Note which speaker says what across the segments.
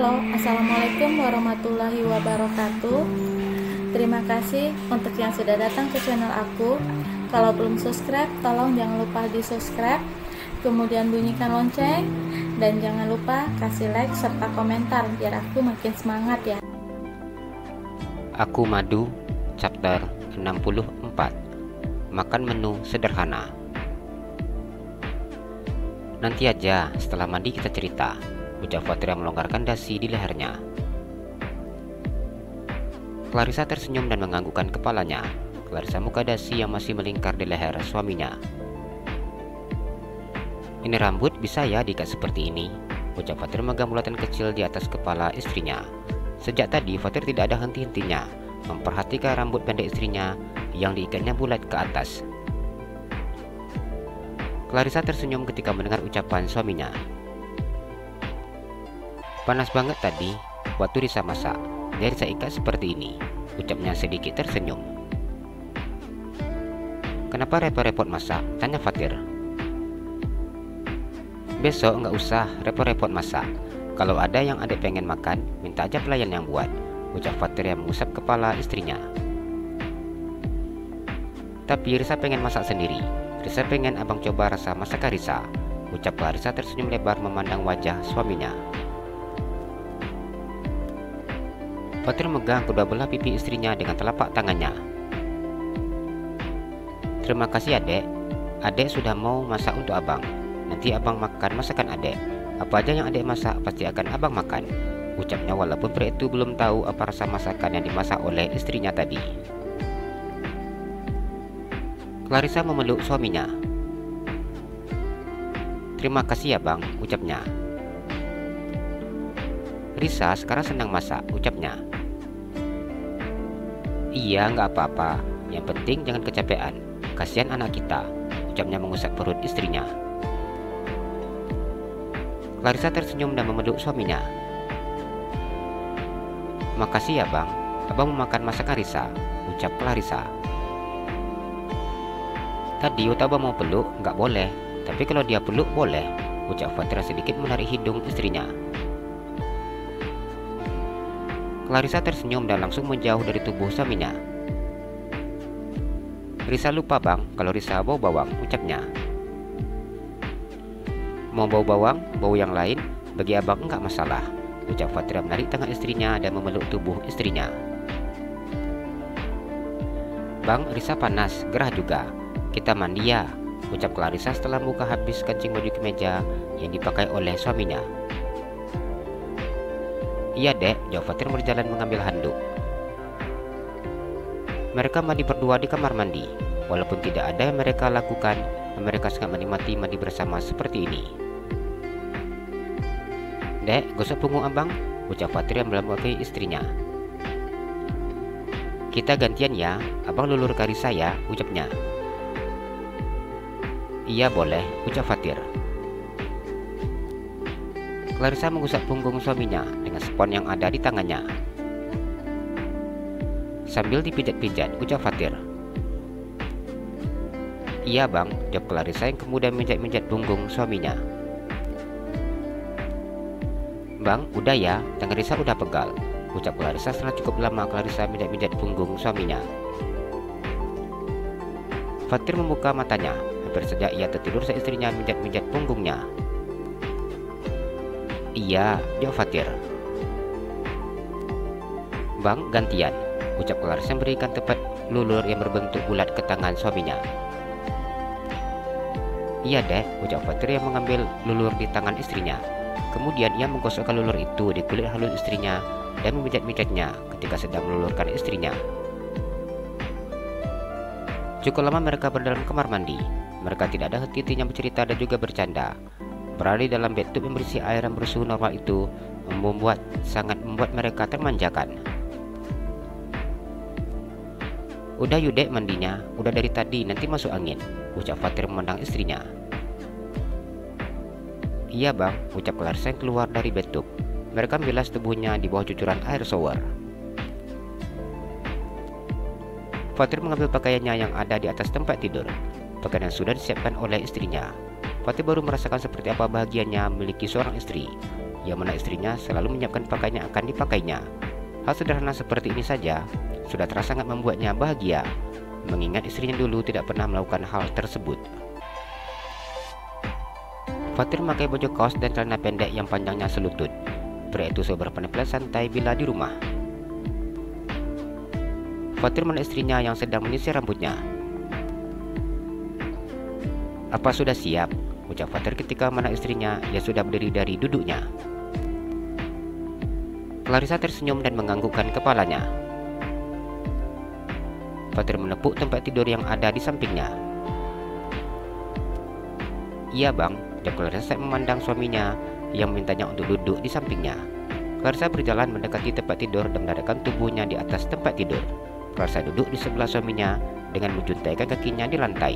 Speaker 1: Halo, Assalamualaikum warahmatullahi wabarakatuh. Terima kasih untuk yang sudah datang ke channel aku. Kalau belum subscribe, tolong jangan lupa di subscribe, kemudian bunyikan lonceng, dan jangan lupa kasih like serta komentar biar aku makin semangat ya.
Speaker 2: Aku Madu, chapter 64. Makan menu sederhana. Nanti aja, setelah mandi kita cerita, ucap Fatir yang melonggarkan dasi di lehernya. Clarissa tersenyum dan menganggukkan kepalanya. Clarissa muka dasi yang masih melingkar di leher suaminya. Ini rambut bisa ya diikat seperti ini, ucap Fatir memegang bulatan kecil di atas kepala istrinya. Sejak tadi Fatir tidak ada henti-hentinya memperhatikan rambut pendek istrinya yang diikatnya bulat ke atas. Clarissa tersenyum ketika mendengar ucapan suaminya. Panas banget tadi waktu Risa masak, dia Risa ikat seperti ini, ucapnya sedikit tersenyum. Kenapa repot-repot masak? Tanya Fatir. Besok nggak usah repot-repot masak. Kalau ada yang adik pengen makan, minta aja pelayan yang buat, ucap Fatir yang mengusap kepala istrinya. Tapi Risa pengen masak sendiri. Risa pengen abang coba rasa masakan Risa, ucap Clarissa tersenyum lebar memandang wajah suaminya. Fatir megang kedua belah pipi istrinya dengan telapak tangannya. Terima kasih adek. Adek sudah mau masak untuk abang. Nanti abang makan masakan adek. Apa aja yang adek masak pasti akan abang makan, ucapnya walaupun pria itu belum tahu apa rasa masakan yang dimasak oleh istrinya tadi. Clarissa memeluk suaminya. Terima kasih ya bang, ucapnya. Risa sekarang senang masak, ucapnya. Iya nggak apa-apa, yang penting jangan kecapean, kasihan anak kita, ucapnya mengusap perut istrinya. Clarissa tersenyum dan memeluk suaminya. Makasih ya bang, abang mau makan masakan Risa, ucap Clarissa. Tadi waktu abang mau peluk, nggak boleh, tapi kalau dia peluk boleh, ucap Fatir sedikit menarik hidung istrinya. Clarissa tersenyum dan langsung menjauh dari tubuh suaminya. Risa lupa bang, kalau Risa bau bawang, ucapnya. Mau bau bawang, bau yang lain, bagi abang enggak masalah, ucap Fatir menarik tangan istrinya dan memeluk tubuh istrinya. Bang, Risa panas, gerah juga. Kita mandi ya, ucap Clarissa setelah buka habis kancing baju kemeja yang dipakai oleh suaminya. Iya dek, jawab Fatir berjalan mengambil handuk. Mereka mandi berdua di kamar mandi. Walaupun tidak ada yang mereka lakukan, mereka sangat menikmati mandi bersama seperti ini. Dek, gosok punggung abang, ucap Fatir yang melambai istrinya. Kita gantian ya, abang lulur ke Risa ya, ucapnya. Iya boleh, ucap Fatir. Clarissa mengusap punggung suaminya dengan spons yang ada di tangannya. Sambil dipijat-pijat, ucap Fatir. Iya bang, jawab Clarissa yang kemudian menjat-menjat punggung suaminya. Bang, udah ya, tangan Risa udah pegal, ucap Clarissa setelah cukup lama Clarissa menjat-menjat punggung suaminya. Fatir membuka matanya. Hampir saja ia tertidur saat istrinya menjat-menjat punggungnya. Iya, jawab Fatir. Bang, gantian, ucap Clarissa memberikan tepat lulur yang berbentuk bulat ke tangan suaminya. Iya deh, ucap Fatir yang mengambil lulur di tangan istrinya. Kemudian ia menggosokkan lulur itu di kulit halus istrinya dan memijat-mijatnya ketika sedang melulurkan istrinya. Cukup lama mereka berada dalam kamar mandi. Mereka tidak ada henti-hentinya bercerita dan juga bercanda. Berada di dalam bathtub yang berisi air yang bersuhu normal itu sangat membuat mereka termanjakan. Udah yudek mandinya, udah dari tadi, nanti masuk angin, ucap Fatir memandang istrinya. Iya bang, ucap Clarissa yang keluar dari bathtub. Mereka membilas tubuhnya di bawah cucuran air shower. Fatir mengambil pakaiannya yang ada di atas tempat tidur. Pakaian yang sudah disiapkan oleh istrinya. Fatir baru merasakan seperti apa bahagianya memiliki seorang istri. yang mana istrinya selalu menyiapkan pakaian yang akan dipakainya. Hal sederhana seperti ini saja sudah terasa sangat membuatnya bahagia, mengingat istrinya dulu tidak pernah melakukan hal tersebut. Fatir memakai baju kaos dan celana pendek yang panjangnya selutut. Pria itu selalu berpenampilan santai bila di rumah. Fatir melihat istrinya yang sedang menyisir rambutnya. "Apa sudah siap?" ucap Fatir ketika mana istrinya yang sudah berdiri dari duduknya. Clarissa tersenyum dan menganggukkan kepalanya. Fatir menepuk tempat tidur yang ada di sampingnya. "Iya bang," jawab Clarissa saat memandang suaminya yang memintanya untuk duduk di sampingnya. Clarissa berjalan mendekati tempat tidur dan meletakkan tubuhnya di atas tempat tidur. Clarissa duduk di sebelah suaminya dengan menjuntaikan kakinya di lantai.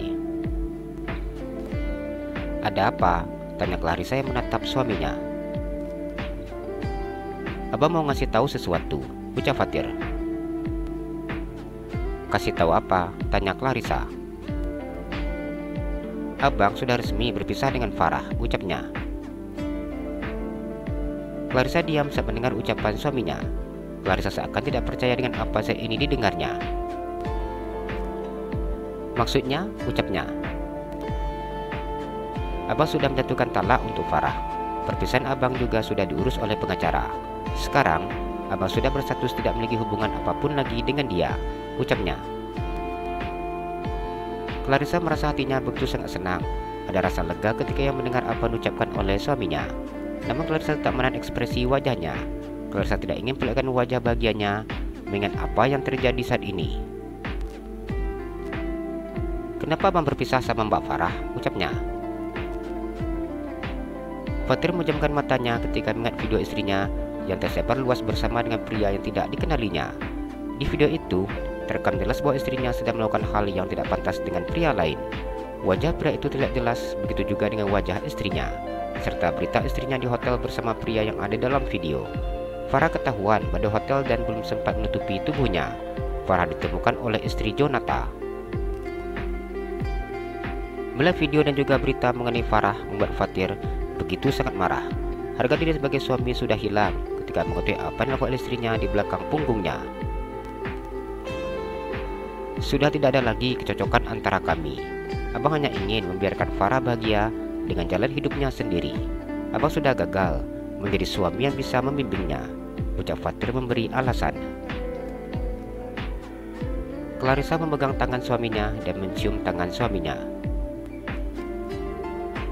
Speaker 2: "Ada apa?" tanya Clarissa yang menatap suaminya. "Abang mau ngasih tahu sesuatu," ucap Fatir. "Kasih tahu apa?" tanya Clarissa. "Abang sudah resmi berpisah dengan Farah," ucapnya. Clarissa diam saat mendengar ucapan suaminya. Clarissa seakan tidak percaya dengan apa saat ini didengarnya. "Maksudnya?" ucapnya. "Abang sudah menjatuhkan talak untuk Farah. Perpisahan abang juga sudah diurus oleh pengacara. Sekarang, abang sudah berstatus tidak memiliki hubungan apapun lagi dengan dia," ucapnya. Clarissa merasa hatinya begitu sangat senang. Ada rasa lega ketika ia mendengar apa yang diucapkan oleh suaminya. Namun Clarissa tetap menahan ekspresi wajahnya. Clarissa tidak ingin perlihatkan wajah bahagianya mengingat apa yang terjadi saat ini. "Kenapa abang berpisah sama Mbak Farah?" ucapnya. Fatir memejamkan matanya ketika mengingat video istrinya yang tersebar luas bersama dengan pria yang tidak dikenalinya. Di video itu, terekam jelas bahwa istrinya sedang melakukan hal yang tidak pantas dengan pria lain. Wajah pria itu terlihat jelas, begitu juga dengan wajah istrinya, serta berita istrinya di hotel bersama pria yang ada dalam video. Farah ketahuan pada hotel dan belum sempat menutupi tubuhnya. Farah ditemukan oleh istri Jonathan. Melihat video dan juga berita mengenai Farah membuat Fatir begitu sangat marah. Harga diri sebagai suami sudah hilang ketika mengetahui apa yang dilakukan istrinya di belakang punggungnya. "Sudah tidak ada lagi kecocokan antara kami. Abang hanya ingin membiarkan Farah bahagia dengan jalan hidupnya sendiri. Abang sudah gagal menjadi suami yang bisa membimbingnya," ucap Fatir memberi alasan. Clarissa memegang tangan suaminya dan mencium tangan suaminya.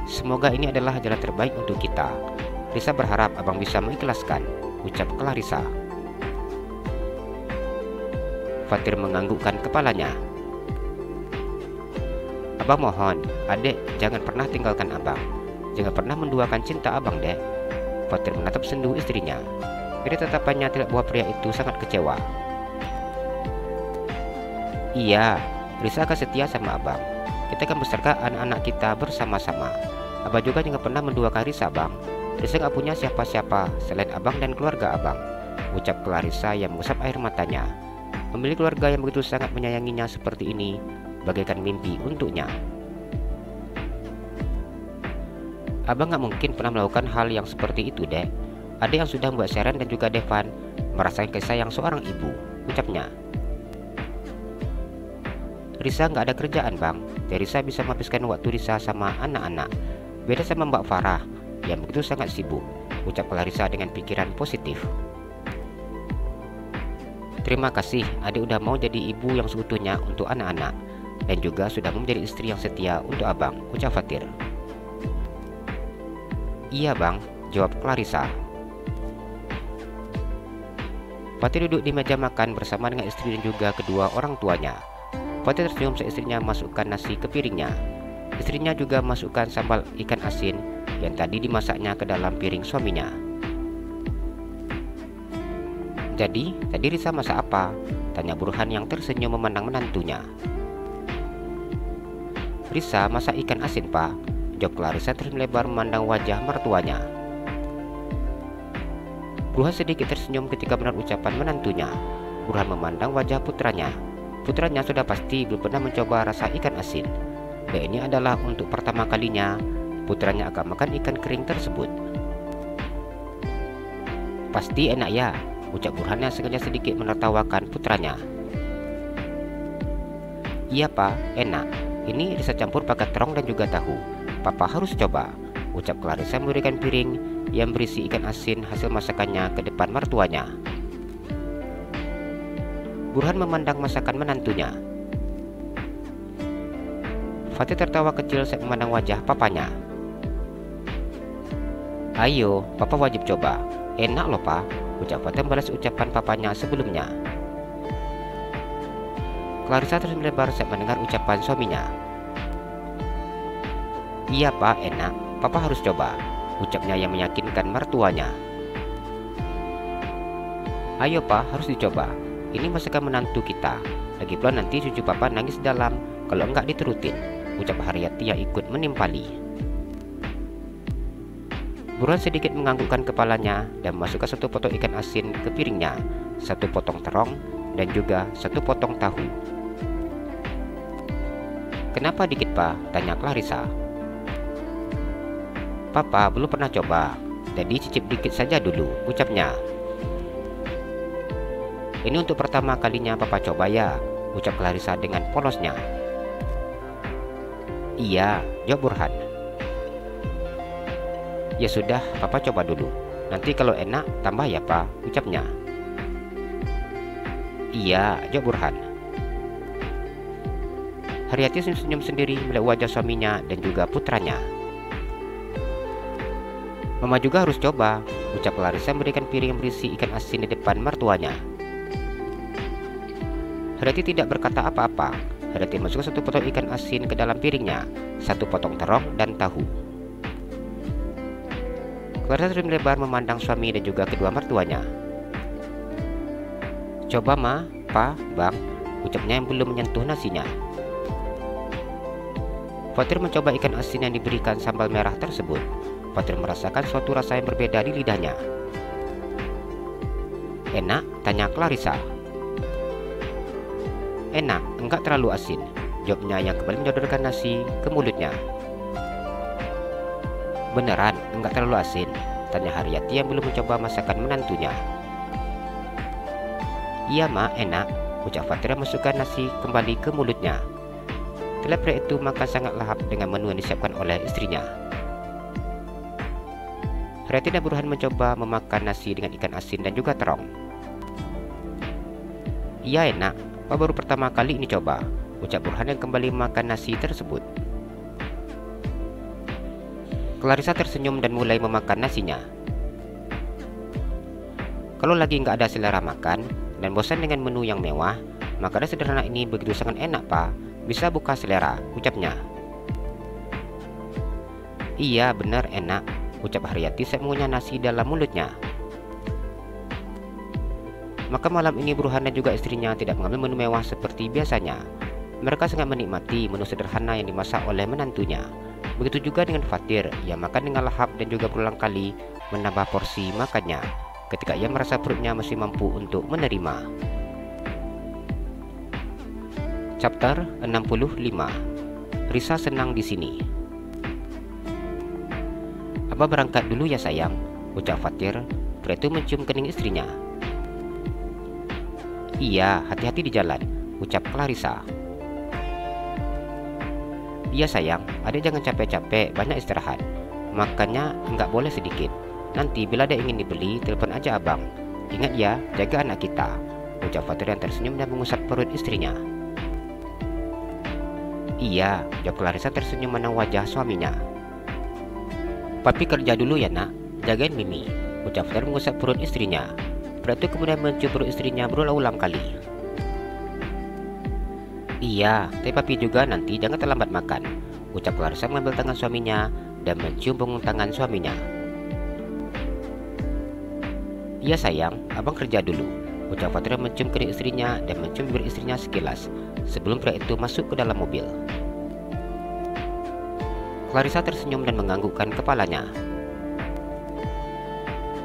Speaker 2: "Semoga ini adalah jalan terbaik untuk kita. Risa berharap abang bisa mengikhlaskan," ucap Clarissa. Fatir menganggukkan kepalanya. "Abang mohon, adek jangan pernah tinggalkan abang. Jangan pernah menduakan cinta abang, dek." Fatir menatap sendu istrinya. Dari tatapannya terlihat bahwa pria itu sangat kecewa. "Iya, Risa akan setia sama abang. Kita akan membesarkan anak-anak kita bersama-sama. Abang juga jangan pernah menduakan Risa, bang. Risa gak punya siapa-siapa selain abang dan keluarga abang," ucap Clarissa yang mengusap air matanya. Memiliki keluarga yang begitu sangat menyayanginya seperti ini bagaikan mimpi untuknya. "Abang gak mungkin pernah melakukan hal yang seperti itu, dek. Ada yang sudah membuat Sharon dan juga Devan merasakan kasih sayang seorang ibu," ucapnya. "Risa gak ada kerjaan, bang. Jadi Risa bisa menghabiskan waktu Risa sama anak-anak. Beda sama Mbak Farah yang begitu sangat sibuk," ucap Clarissa dengan pikiran positif. "Terima kasih, adik udah mau jadi ibu yang seutuhnya untuk anak-anak dan juga sudah mau menjadi istri yang setia untuk abang," ucap Fatir. "Iya bang," jawab Clarissa. Fatir duduk di meja makan bersama dengan istri dan juga kedua orang tuanya. Fatir tersenyum saat istrinya masukkan nasi ke piringnya. Istrinya juga masukkan sambal ikan asin yang tadi dimasaknya ke dalam piring suaminya. "Jadi, tadi Risa masak apa?" tanya Burhan yang tersenyum memandang menantunya. "Risa masak ikan asin, Pak," jawab Clarissa terus melebar memandang wajah mertuanya. Burhan sedikit tersenyum ketika mendengar ucapan menantunya. Burhan memandang wajah putranya. Putranya sudah pasti belum pernah mencoba rasa ikan asin. Dan ini adalah untuk pertama kalinya putranya akan makan ikan kering tersebut. Pasti enak ya, ucap Burhan yang sengaja sedikit menertawakan putranya. Iya Pak, enak. Ini risa campur pakai terong dan juga tahu. Papa harus coba, ucap Clarissa memberikan piring yang berisi ikan asin hasil masakannya ke depan mertuanya. Burhan memandang masakan menantunya. Fatih tertawa kecil saat memandang wajah papanya. Ayo, papa wajib coba. Enak loh Pak, ucap Fatih membalas ucapan papanya sebelumnya. Clarissa terus melebar saat mendengar ucapan suaminya. Iya Pak, enak. Papa harus coba, ucapnya yang meyakinkan mertuanya. Ayo Pak, harus dicoba. Ini masakan menantu kita. Lagi pula nanti cucu papa nangis dalam kalau enggak diturutin, ucap Haryati yang ikut menimpali. Burhan sedikit menganggukkan kepalanya dan memasukkan satu potong ikan asin ke piringnya, satu potong terong, dan juga satu potong tahu. Kenapa dikit Pak? Tanya Clarissa. Papa belum pernah coba, jadi cicip dikit saja dulu, ucapnya. Ini untuk pertama kalinya papa coba ya, ucap Clarissa dengan polosnya. Iya, jawab Burhan. Ya sudah, papa coba dulu. Nanti kalau enak tambah ya Pak, ucapnya. Iya, jawab Burhan. Haryati senyum sendiri melihat wajah suaminya dan juga putranya. Mama juga harus coba, ucap Clarissa memberikan piring yang berisi ikan asin di depan mertuanya. Haryati tidak berkata apa-apa. Haryati masukkan satu potong ikan asin ke dalam piringnya, satu potong terong dan tahu. Clarissa terus melebar memandang suami dan juga kedua mertuanya. Coba Ma, Pa, Bang, ucapnya yang belum menyentuh nasinya. Fatir mencoba ikan asin yang diberikan sambal merah tersebut. Fatir merasakan suatu rasa yang berbeda di lidahnya. Enak? Tanya Clarissa. Enak, enggak terlalu asin, jawabnya yang kembali menyodorkan nasi ke mulutnya. Beneran, enggak terlalu asin? Tanya Haryati yang belum mencoba masakan menantunya. Iya Ma, enak, ucap Fatir memasukkan nasi kembali ke mulutnya. Setelah pria itu makan sangat lahap dengan menu yang disiapkan oleh istrinya. Haryati dan Burhan mencoba memakan nasi dengan ikan asin dan juga terong. Iya enak, Pak baru pertama kali ini coba, ucap Burhan yang kembali makan nasi tersebut. Clarissa tersenyum dan mulai memakan nasinya. Kalau lagi nggak ada selera makan dan bosan dengan menu yang mewah, makanan sederhana ini begitu sangat enak Pak, bisa buka selera, ucapnya. Iya benar enak, ucap Haryati saat mengunyah nasi dalam mulutnya. Maka malam ini Burhan dan juga istrinya tidak mengambil menu mewah seperti biasanya. Mereka sangat menikmati menu sederhana yang dimasak oleh menantunya. Begitu juga dengan Fatir yang makan dengan lahap dan juga berulang kali menambah porsi makannya ketika ia merasa perutnya masih mampu untuk menerima. Chapter 65. Risa senang di sini. Abah berangkat dulu ya sayang, ucap Fatir. Pria itu mencium kening istrinya. Iya, hati-hati di jalan, ucap Clarissa. Iya sayang, adik jangan capek-capek, banyak istirahat. Makannya enggak boleh sedikit. Nanti bila ada ingin dibeli, telepon aja abang. Ingat ya, jaga anak kita, ucap Fatir yang tersenyum dan mengusap perut istrinya. Iya, jawab Clarissa tersenyum menang wajah suaminya. Papi kerja dulu ya nak, jagain Mimi, ucap Fatir mengusap perut istrinya. Pria itu kemudian mencium perut istrinya berulang-ulang kali. Iya, tapi papi juga nanti jangan terlambat makan, ucap Clarissa mengambil tangan suaminya dan mencium punggung tangan suaminya. Iya sayang, abang kerja dulu, ucap Fatir mencium kening istrinya dan mencium bibir istrinya sekilas sebelum pria itu masuk ke dalam mobil. Clarissa tersenyum dan menganggukkan kepalanya.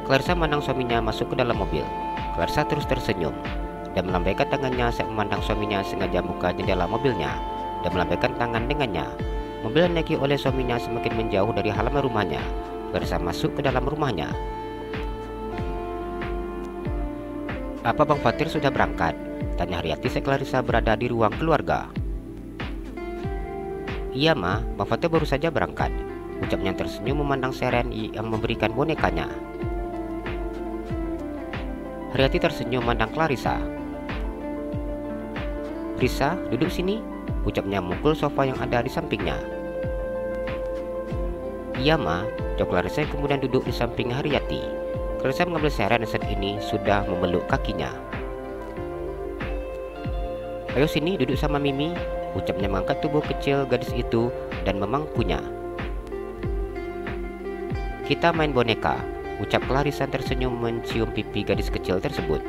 Speaker 2: Clarissa memandang suaminya masuk ke dalam mobil. Clarissa terus tersenyum dan melambaikan tangannya saat memandang suaminya sengaja buka jendela mobilnya dan melambaikan tangan dengannya. Mobil yang dinaiki oleh suaminya semakin menjauh dari halaman rumahnya. Clarissa masuk ke dalam rumahnya. "Apa Bang Fatir sudah berangkat?" tanya Haryati saat Clarissa berada di ruang keluarga. "Iya Ma, Bang Fatir baru saja berangkat," ucapnya tersenyum memandang Seren yang memberikan bonekanya. Haryati tersenyum memandang Clarissa. "Risa, duduk sini," ucapnya memukul sofa yang ada di sampingnya. "Iya Ma," jawab Clarissa yang kemudian duduk di samping Haryati. Clarissa mengambil Seren saat ini sudah memeluk kakinya. "Ayo sini duduk sama Mimi," ucapnya mengangkat tubuh kecil gadis itu dan memangkunya. "Kita main boneka," ucap Clarissa tersenyum mencium pipi gadis kecil tersebut.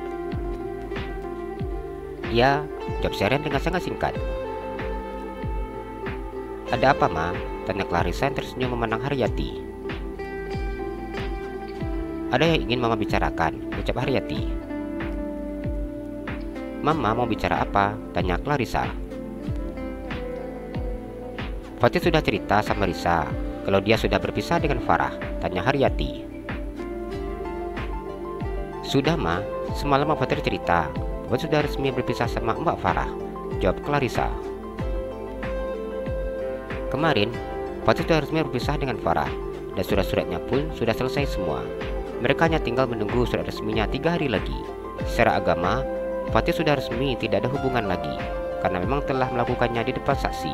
Speaker 2: "Ya," jawab Seren dengan sangat singkat. "Ada apa Ma?" tanya Clarissa yang tersenyum memandang Haryati. "Ada yang ingin Mama bicarakan," ucap Haryati. "Mama mau bicara apa?" tanya Clarissa. "Fatir sudah cerita sama Risa kalau dia sudah berpisah dengan Farah," tanya Haryati. "Sudah Ma, semalam Bang Fatir cerita bahwa sudah resmi berpisah sama Mbak Farah," jawab Clarissa. "Kemarin Fatir sudah resmi berpisah dengan Farah dan surat-suratnya pun sudah selesai semua. Mereka hanya tinggal menunggu surat resminya 3 hari lagi. Secara agama, Fatir sudah resmi tidak ada hubungan lagi karena memang telah melakukannya di depan saksi,"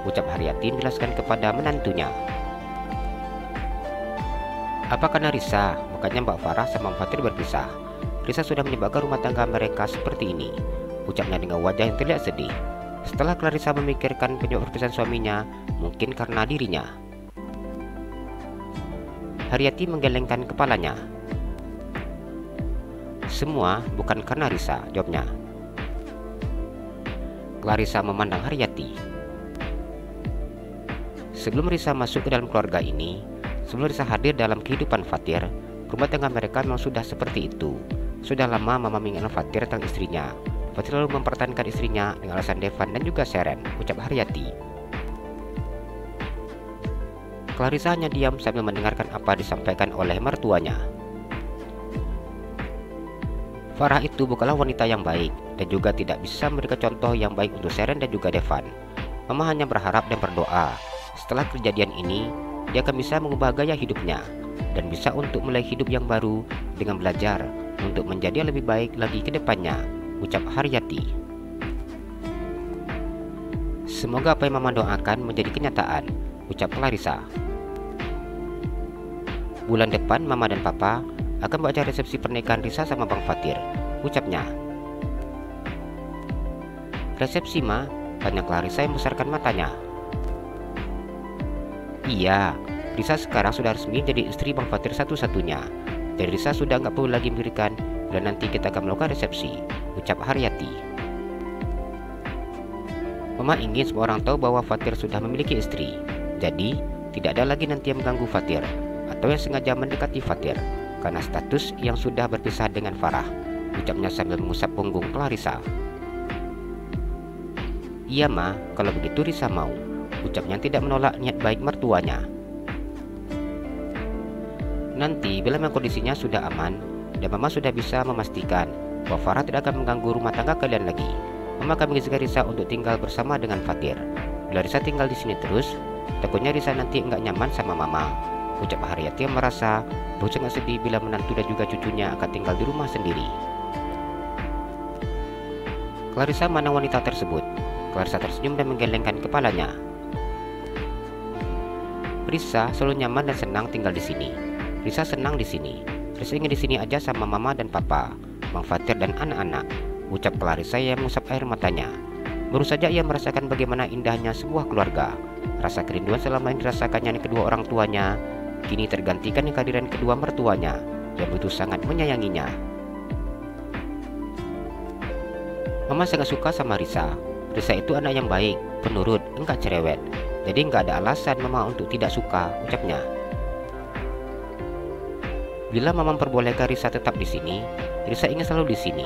Speaker 2: ucap Haryati menjelaskan kepada menantunya. "Apa karena Risa, bukannya Mbak Farah sama Mbak Fatir berpisah? Risa sudah menyebabkan rumah tangga mereka seperti ini," ucapnya dengan wajah yang terlihat sedih. Setelah Clarissa memikirkan penyebab perpisahan suaminya, mungkin karena dirinya. Haryati menggelengkan kepalanya. "Semua bukan karena Risa," jawabnya. Clarissa memandang Haryati. Sebelum Risa masuk ke dalam keluarga ini, sebelum Risa hadir dalam kehidupan Fatir, rumah tangga mereka memang sudah seperti itu. Sudah lama Mama mengingatkan Fatir tentang istrinya. Fatir lalu mempertahankan istrinya dengan alasan Devan dan juga Seren, ucap Haryati. Clarissa hanya diam sambil mendengarkan apa disampaikan oleh mertuanya. Farah itu bukanlah wanita yang baik dan juga tidak bisa memberikan contoh yang baik untuk Seren dan juga Devan. Mama hanya berharap dan berdoa setelah kejadian ini dia akan bisa mengubah gaya hidupnya dan bisa untuk mulai hidup yang baru dengan belajar untuk menjadi lebih baik lagi ke depannya, ucap Haryati. "Semoga apa yang Mama doakan menjadi kenyataan," ucap Clarissa. "Bulan depan Mama dan Papa akan baca resepsi pernikahan Risa sama Bang Fatir," ucapnya. "Resepsi Ma?" tanya Clarissa yang membesarkan matanya. "Iya, Risa sekarang sudah resmi jadi istri Bang Fatir satu-satunya. Dan Risa sudah nggak perlu lagi memberikan bila nanti kita akan melakukan resepsi," ucap Haryati. "Mama ingin semua orang tahu bahwa Fatir sudah memiliki istri. Jadi tidak ada lagi nanti yang mengganggu Fatir atau yang sengaja mendekati Fatir karena status yang sudah berpisah dengan Farah," ucapnya sambil mengusap punggung Clarissa. "Iya Ma, kalau begitu Risa mau," ucapnya tidak menolak niat baik mertuanya. "Nanti bila memang kondisinya sudah aman dan Mama sudah bisa memastikan bahwa Farah tidak akan mengganggu rumah tangga kalian lagi, Mama akan mengizinkan Risa untuk tinggal bersama dengan Fatir. Bila Risa tinggal di sini terus, takutnya Risa nanti nggak nyaman sama Mama," ucap Haryati yang merasa bahwa sangat sedih bila menantu dan juga cucunya akan tinggal di rumah sendiri. Clarissa memandang wanita tersebut. Clarissa tersenyum dan menggelengkan kepalanya. "Risa selalu nyaman dan senang tinggal di sini. Risa senang di sini. Risa ingin di sini aja sama Mama dan Papa, Bang Fatir dan anak-anak," ucap Clarissa yang mengusap air matanya. Baru saja ia merasakan bagaimana indahnya sebuah keluarga. Rasa kerinduan selama ini dirasakannya kedua orang tuanya kini tergantikan dengan kehadiran kedua mertuanya yang begitu sangat menyayanginya. "Mama sangat suka sama Risa. Risa itu anak yang baik, penurut, enggak cerewet. Jadi enggak ada alasan Mama untuk tidak suka," ucapnya. "Bila Mama memperbolehkan Risa tetap di sini, Risa ingin selalu di sini.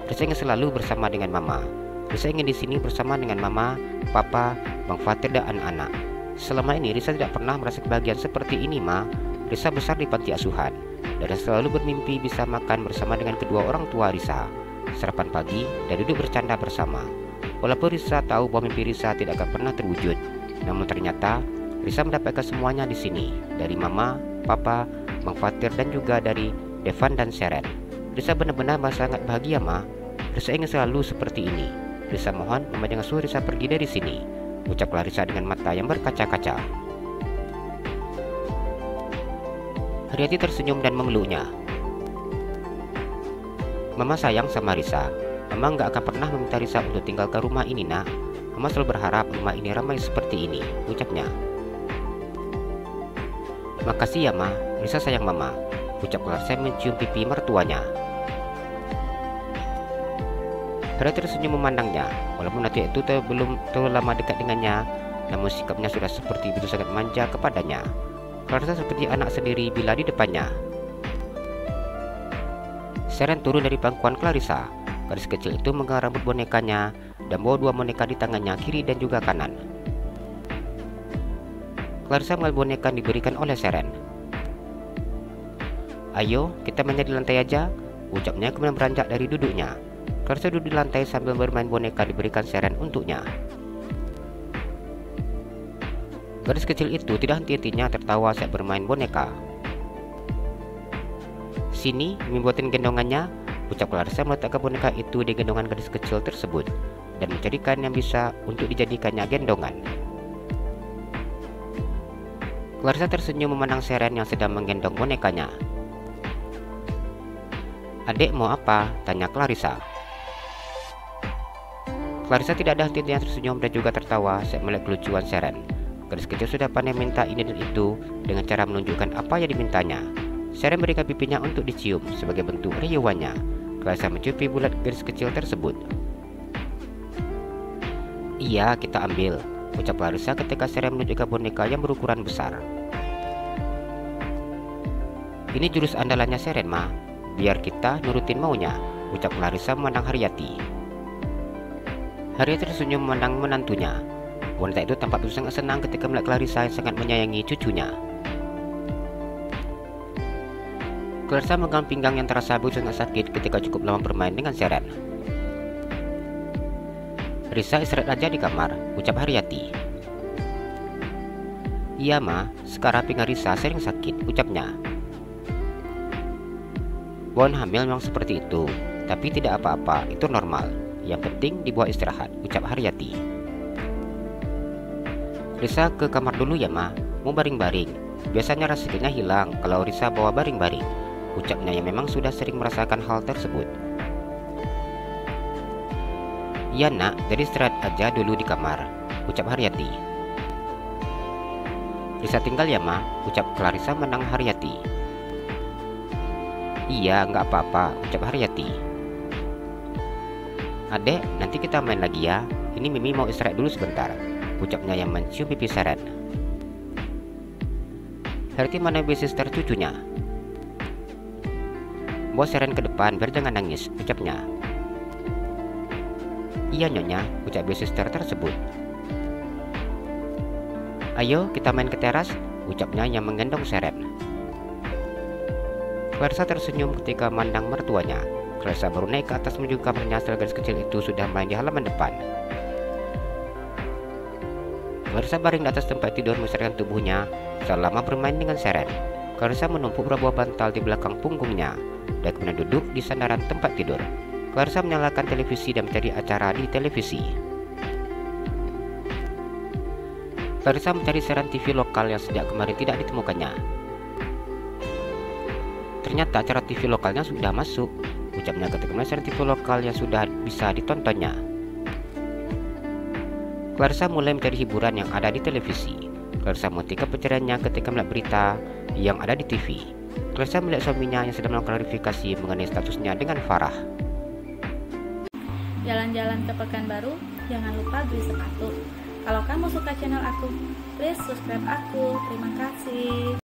Speaker 2: Risa ingin selalu bersama dengan Mama. Risa ingin di sini bersama dengan Mama, Papa, Bang Fatir dan anak-anak. Selama ini Risa tidak pernah merasa kebahagiaan seperti ini, Ma. Risa besar di panti asuhan dan selalu bermimpi bisa makan bersama dengan kedua orang tua Risa. sarapan pagi, dan duduk bercanda bersama. Walaupun Risa tahu bahwa mimpi Risa tidak akan pernah terwujud, namun ternyata Risa mendapatkan semuanya di sini, dari Mama, Papa, Bang Fatir, dan juga dari Devan dan Seren. Risa benar-benar sangat bahagia, Ma. Risa ingin selalu seperti ini. Risa mohon Mama jangan suruh Risa pergi dari sini, ucaplah Risa dengan mata yang berkaca-kaca. Haryati tersenyum dan memeluknya. Mama sayang sama Risa. Mama nggak akan pernah meminta Risa untuk tinggalkan rumah ini, Nak. Mama selalu berharap rumah ini ramai seperti ini, ucapnya. Makasih ya, Ma. Risa sayang Mama, ucap Clarissa mencium pipi mertuanya. Haryati tersenyum memandangnya. Walaupun nanti itu belum terlalu lama dekat dengannya, namun sikapnya sudah seperti begitu sangat manja kepadanya. Clarissa seperti anak sendiri bila di depannya. Seren turun dari pangkuan Clarissa. Gadis kecil itu menggenggam rambut bonekanya dan bawa 2 boneka di tangannya kiri dan juga kanan. Clarissa mengambil boneka yang diberikan oleh Seren. Ayo, kita main di lantai aja, ucapnya kemudian beranjak dari duduknya. Clarissa duduk di lantai sambil bermain boneka diberikan Seren untuknya. Gadis kecil itu tidak henti-hentinya tertawa saat bermain boneka. Sini, Mimi buatin gendongannya, ucap Clarissa meletakkan boneka itu di gendongan gadis kecil tersebut dan mencarikan yang bisa untuk dijadikannya gendongan. Clarissa tersenyum memandang Seren yang sedang menggendong bonekanya. Adik mau apa? Tanya Clarissa. Clarissa tidak ada henti-hentinya tersenyum dan juga tertawa saat melihat kelucuan Seren. Gadis kecil sudah pandai minta ini dan itu dengan cara menunjukkan apa yang dimintanya. Seren berikan pipinya untuk dicium sebagai bentuk riuannya. Clarissa mencium pipi bulat gadis kecil tersebut. Iya, kita ambil, ucap Clarissa ketika Seren menunjukkan boneka yang berukuran besar. Ini jurus andalannya Seren, Ma. Biar kita nurutin maunya, ucap Clarissa memandang Haryati. Haryati tersenyum memandang menantunya. Wanita itu tampak begitu sangat senang ketika melihat Clarissa yang sangat menyayangi cucunya. Clarissa memegang pinggang yang terasa begitu sangat sakit ketika cukup lama bermain dengan Seren. Risa istirahat aja di kamar, ucap Haryati. Iya, Ma, sekarang pinggang Risa sering sakit, ucapnya. Bon hamil memang seperti itu, tapi tidak apa-apa, itu normal. Yang penting dibawa istirahat, ucap Haryati. Risa ke kamar dulu ya, Ma, mau baring-baring. Biasanya rasa sakitnya hilang kalau Risa bawa baring-baring, ucapnya yang memang sudah sering merasakan hal tersebut. Iya, Nak, jadi istirahat aja dulu di kamar, ucap Haryati. Risa tinggal ya, Ma, ucap Clarissa menang Haryati. Iya, nggak apa-apa, ucap Haryati. Adek, nanti kita main lagi ya. Ini Mimi mau istirahat dulu sebentar, ucapnya yang mencium pipi Seren. Haryati mana sister cucunya. Bawa Seren ke depan biar jangan nangis, ucapnya. Iya, Nyonya, ucap sister tersebut. Ayo kita main ke teras, ucapnya yang menggendong Seren. Clarissa tersenyum ketika memandang mertuanya. Clarissa baru naik ke atas menuju kamarnya setelah gadis kecil itu sudah main di halaman depan. Clarissa baring di atas tempat tidur mengistirahatkan tubuhnya selama bermain dengan Seren. Clarissa menumpuk beberapa bantal di belakang punggungnya dan kemudian duduk di sandaran tempat tidur. Clarissa menyalakan televisi dan mencari acara di televisi. Clarissa mencari siaran TV lokal yang sejak kemarin tidak ditemukannya. Ternyata acara TV lokalnya sudah masuk, ucapnya ketika melihat siaran TV lokal yang sudah bisa ditontonnya. Clarissa mulai mencari hiburan yang ada di televisi. Clarissa menghentikan pencariannya ketika melihat berita yang ada di TV. Clarissa melihat suaminya yang sedang melakukan klarifikasi mengenai statusnya dengan Farah.
Speaker 1: Jalan-jalan ke Pekanbaru, jangan lupa beli sepatu. Kalau kamu suka channel aku, please subscribe aku. Terima kasih.